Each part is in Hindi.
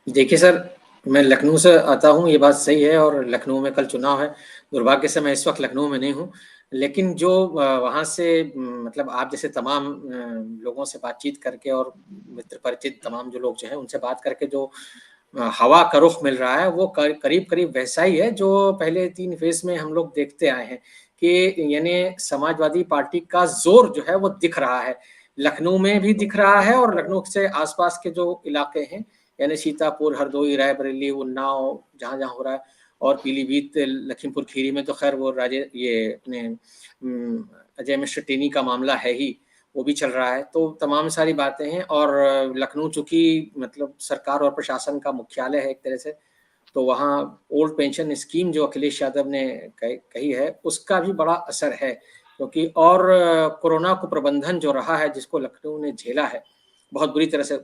देखिए सर, मैं लखनऊ से आता हूँ, ये बात सही है और लखनऊ में कल चुनाव है। दुर्भाग्य से मैं इस वक़्त लखनऊ में नहीं हूँ। लेकिन जो वहाँ से मतलब आप जैसे तमाम लोगों से बातचीत करके और मित्र परिचित तमाम जो लोग जो हैं, उनसे बात करके जो हवा का रुख मिल रहा है, वो क करीब-करीब वैसा ही है, जो पहले 3 फ़ेज़ में हम लोग देखते आए हैं कि यानी समाजवादी पार्टी का ज़ोर जो है, वो दिख रहा है। लखनऊ में भी दिख रहा है और लखनऊ से आस-पास के जो इलाके हैं, यानी सीतापुर, हरदोई, रायबरेली, उन्नाव, जहाँ-जहाँ हो रहा है और पीलीभीत, लखीमपुर खीरी में तो ख़ैर वो ये अपने अजय मिश्र टेनी का मामला है ही, वो भी चल रहा है। तो तमाम सारी बातें हैं और लखनऊ चूँकि मतलब सरकार और प्रशासन का मुख्यालय है एक तरह से, तो वहाँ ओल्ड पेंशन स्कीम जो अखिलेश यादव ने कही है, उसका भी बड़ा असर है। क्योंकि और कोरोना को प्रबंधन जो रहा है, जिसको लखनऊ ने झेला है, बहुत बुरी तरह से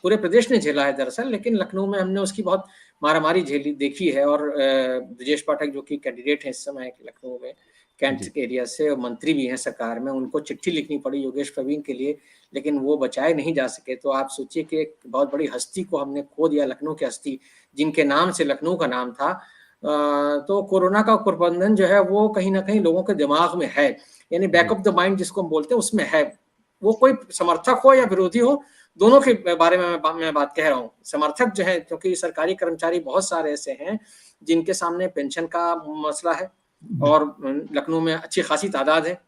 पूरे प्रदेश ने झेला है दरअसल, लेकिन लखनऊ में हमने उसकी बहुत मारामारी झेली देखी है और ब्रजेश पाठक जो कि कैंडिडेट हैं इस समय लखनऊ में, कैंट जी। एरिया से और मंत्री भी हैं सरकार में, उनको चिट्ठी लिखनी पड़ी योगेश प्रवीण के लिए, लेकिन वो बचाए नहीं जा सके। तो आप सोचिए कि एक बहुत बड़ी हस्ती को हमने खो दिया, लखनऊ की हस्ती, जिनके नाम से लखनऊ का नाम था। तो कोरोना का प्रबंधन जो है वो कहीं न कहीं लोगों के दिमाग में है, यानी बैक जी। ऑफ द माइंड जिसको हम बोलते हैं उसमें है। वो कोई समर्थक हो या विरोधी हो, दोनों के बारे में मैं बात कह रहा हूँ। समर्थक जो है क्योंकि सरकारी कर्मचारी बहुत सारे ऐसे हैं, जिनके सामने पेंशन का मसला है और लखनऊ में अच्छी खासी तादाद है।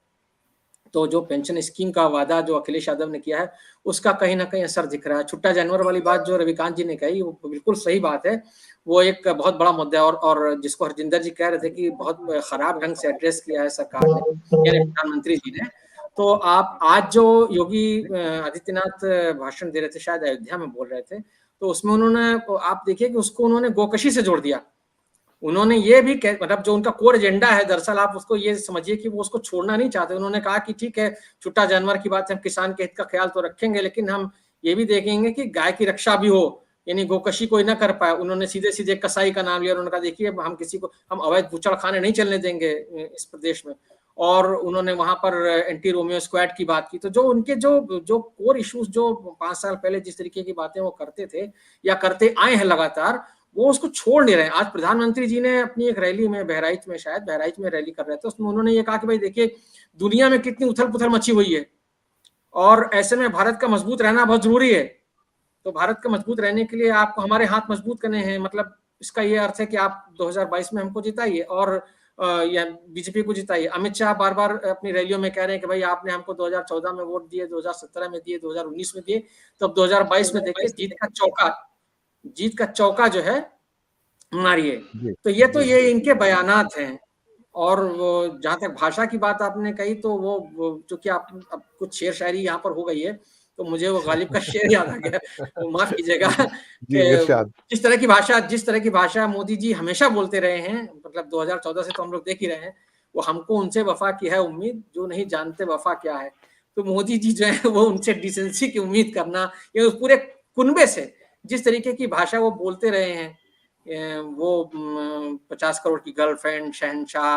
तो जो पेंशन स्कीम का वादा जो अखिलेश यादव ने किया है, उसका कहीं न कहीं असर दिख रहा है। छुट्टा जानवर वाली बात जो रविकांत जी ने कही, वो बिल्कुल सही बात है। वो एक बहुत बड़ा मुद्दा है और जिसको हरजिंदर जी कह रहे थे कि बहुत खराब ढंग से एड्रेस किया है सरकार ने, यानी प्रधानमंत्री जी ने। तो आप आज जो योगी आदित्यनाथ भाषण दे रहे थे, शायद अयोध्या में बोल रहे थे, तो उसमें उन्होंने आप देखिए कि उसको उन्होंने गोकशी से जोड़ दिया। उन्होंने ये भी मतलब जो उनका कोर एजेंडा है, दरअसल आप उसको ये समझिए कि वो उसको छोड़ना नहीं चाहते। उन्होंने कहा कि ठीक है, छुट्टा जानवर की बात है, हम किसान के हित का ख्याल तो रखेंगे, लेकिन हम ये भी देखेंगे कि गाय की रक्षा भी हो, यानी गोकशी कोई ना कर पाए। उन्होंने सीधे-सीधे कसाई का नाम लिया और उन्होंने कहा देखिए हम किसी को हम अवैध बूचड़खाने नहीं चलने देंगे इस प्रदेश में। और उन्होंने वहाँ पर एंटी रोमियो स्क्वाड की बात की। तो जो उनके जो कोर इश्यूज़ जो 5 साल पहले जिस तरीके की बातें वो करते थे या करते आए हैं लगातार, वो उसको छोड़ नहीं रहे हैं। आज प्रधानमंत्री जी ने अपनी एक रैली में बहराइच में रैली कर रहे थे, उसमें उन्होंने ये कहा कि भाई देखिए, दुनिया में कितनी उथल-पुथल मची हुई है और ऐसे में भारत का मजबूत रहना बहुत ज़रूरी है। तो भारत का मजबूत रहने के लिए आपको हमारे हाथ मजबूत करने हैं, मतलब इसका ये अर्थ है कि आप 2022 में हमको जिताइए और या बीजेपी को जिताइए। अमित शाह बार-बार अपनी रैलियों में कह रहे हैं कि भाई आपने हमको 2014 में वोट दिए, 2017 में दिए, 2019 में दिए, तो अब 2022 में देखिए जीत का चौका जो है मारिए। जी। तो ये जी। इनके बयानात हैं। और वो जहाँ तक भाषा की बात आपने कही तो वो चूँकि आप अब कुछ शेर-शायरी यहाँ पर हो गई है, तो मुझे वो गालिब का शेर याद आ गया। वो माफ़ कीजिएगा जी, कि इरशाद। जिस तरह की भाषा मोदी जी हमेशा बोलते रहे हैं, मतलब 2014 से तो हम लोग देख ही रहे हैं, वो हमको उनसे वफ़ा की है उम्मीद, जो नहीं जानते वफ़ा क्या है। तो मोदी जी जो है वो उनसे डिसेंसी की उम्मीद करना, ये उस पूरे कुनबे से जिस तरीके की भाषा वो बोलते रहे हैं, वो 50 करोड़ की गर्लफ्रेंड, शहंशाह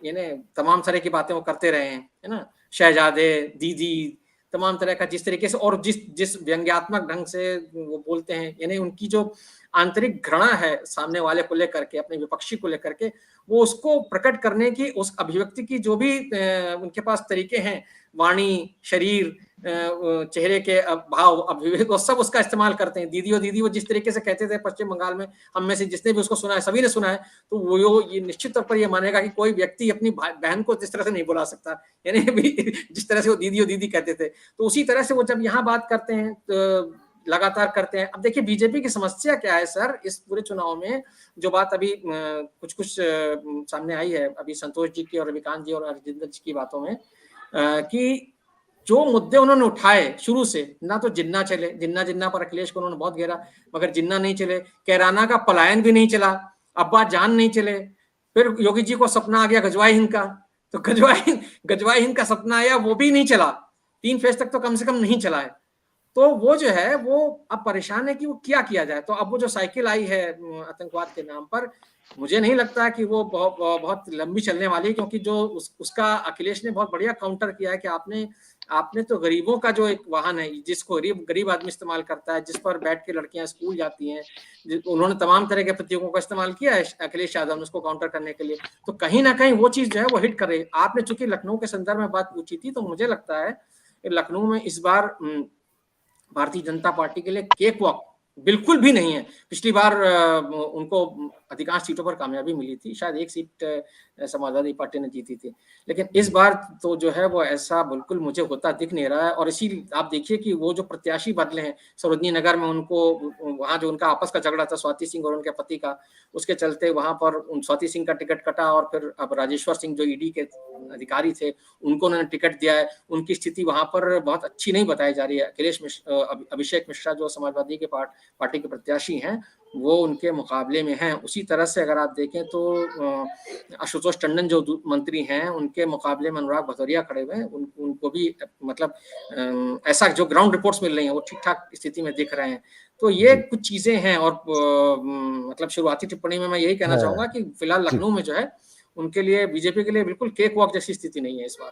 यानी तमाम तरह की बातें वो करते रहे हैं, है ना? शहज़ादे, दीदी, तमाम तरह का जिस तरीके से और जिस जिस व्यंग्यात्मक ढंग से वो बोलते हैं, यानी उनकी जो आंतरिक घृणा है सामने वाले को लेकर के, अपने विपक्षी को लेकर के, वो उसको प्रकट करने की, उस अभिव्यक्ति की जो भी उनके पास तरीके हैं, वाणी, शरीर, चेहरे के भाव, अभिव्यक्ति वो सब उसका इस्तेमाल करते हैं। दीदी वो जिस तरीके से कहते थे पश्चिम बंगाल में, हम में से जिसने भी उसको सुना है, सभी ने सुना है, तो वो ये निश्चित तौर पर ये मानेगा कि कोई व्यक्ति अपनी बहन को इस तरह से नहीं बुला सकता। यानी भी जिस तरह से वो दीदी कहते थे। तो उसी तरह से वो जब यहाँ बात करते हैं, तो लगातार करते हैं। अब देखिए बीजेपी की समस्या क्या है सर, इस पूरे चुनाव में जो बात अभी कुछ-कुछ सामने आई है, अभी संतोष जी की और रविकांत जी और हरजिंदर जी की बातों में, कि जो मुद्दे उन्होंने उठाए शुरू से, ना तो जिन्ना चले, जिन्ना पर अखिलेश को उन्होंने बहुत घेरा, मगर जिन्ना नहीं चले, कैराना का पलायन भी नहीं चला, अब्बा जान नहीं चले, फिर योगी जी को सपना आ गया गजवाई हिंद का, तो गजवाई हिंद का सपना आया, वो भी नहीं चला। 3 फेज़ तक तो कम से कम नहीं चला है। तो वो जो है वो अब परेशान है कि वो क्या किया जाए। तो अब वो जो साइकिल आई है आतंकवाद के नाम पर, मुझे नहीं लगता है कि वो बहुत लंबी चलने वाली है, क्योंकि जो उसका अखिलेश ने बहुत बढ़िया काउंटर किया है कि आपने आपने तो गरीबों का जो एक वाहन है, जिसको गरीब गरीब आदमी इस्तेमाल करता है, जिस पर बैठ के लड़कियां स्कूल जाती हैं, उन्होंने तमाम तरह के प्रतीकों का इस्तेमाल किया है अखिलेश यादव ने उसको काउंटर करने के लिए। तो कहीं ना कहीं वो चीज जो है वो हिट कर रही है। आपने चूंकि लखनऊ के संदर्भ में बात पूछी थी, तो मुझे लगता है लखनऊ में इस बार भारतीय जनता पार्टी के लिए केक वॉक बिल्कुल भी नहीं है। पिछली बार उनको अधिकांश सीटों पर कामयाबी मिली थी, शायद एक सीट समाजवादी पार्टी ने जीती थी, लेकिन इस बार तो जो है वो ऐसा बिल्कुल मुझे होता दिख नहीं रहा है। और इसी आप देखिए कि वो जो प्रत्याशी बदले हैं सरोजनी नगर में, उनको वहां जो उनका आपस का झगड़ा था स्वाति सिंह और उनके पति का, उसके चलते वहां पर उन स्वाति सिंह का टिकट कटा, और फिर अब राजेश्वर सिंह जो ईडी के अधिकारी थे उनको उन्होंने टिकट दिया है। उनकी स्थिति वहां पर बहुत अच्छी नहीं बताई जा रही है। अभिषेक मिश्रा जो समाजवादी के पार्टी के प्रत्याशी हैं, वो उनके मुकाबले में हैं। उसी तरह से अगर आप देखें तो आशुतोष टंडन जो मंत्री हैं, उनके मुकाबले में अनुराग भदौरिया खड़े हुए हैं। उनको भी मतलब ऐसा जो ग्राउंड रिपोर्ट्स मिल रही हैं वो ठीक ठाक स्थिति में दिख रहे हैं। तो ये कुछ चीजें हैं। और मतलब शुरुआती टिप्पणी में मैं यही कहना चाहूंगा कि फिलहाल लखनऊ में जो है उनके लिए, बीजेपी के लिए बिल्कुल केक वॉक जैसी स्थिति नहीं है इस बार।